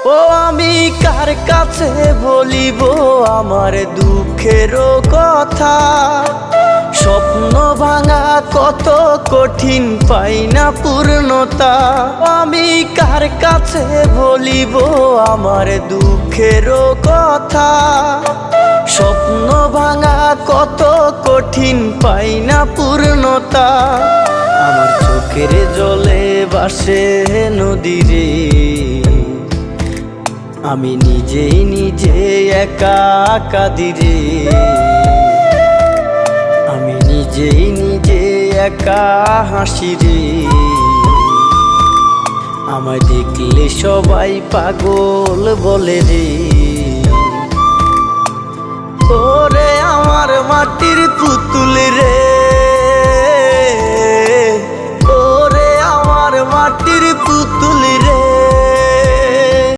ও আমি কার কাছে বলিব আমার দুঃখের কথা? স্বপ্ন ভাঙা কত কঠিন, পাই না পূর্ণতা। আমি কার কাছে বলিব আমার দুঃখের কথা? স্বপ্ন ভাঙা কত কঠিন, পাই না পূর্ণতা। আমার চোখের জলে ভাসে নদী রে, আমি নিজেই নিজে একা কাঁদি রে। আমি নিজেই নিজে একা হাসি রে। আমায় দেখলে সবাই পাগল বলে রে। ওরে আমার মাটির পুতুল রে, ওরে আমার মাটির পুতুল রে।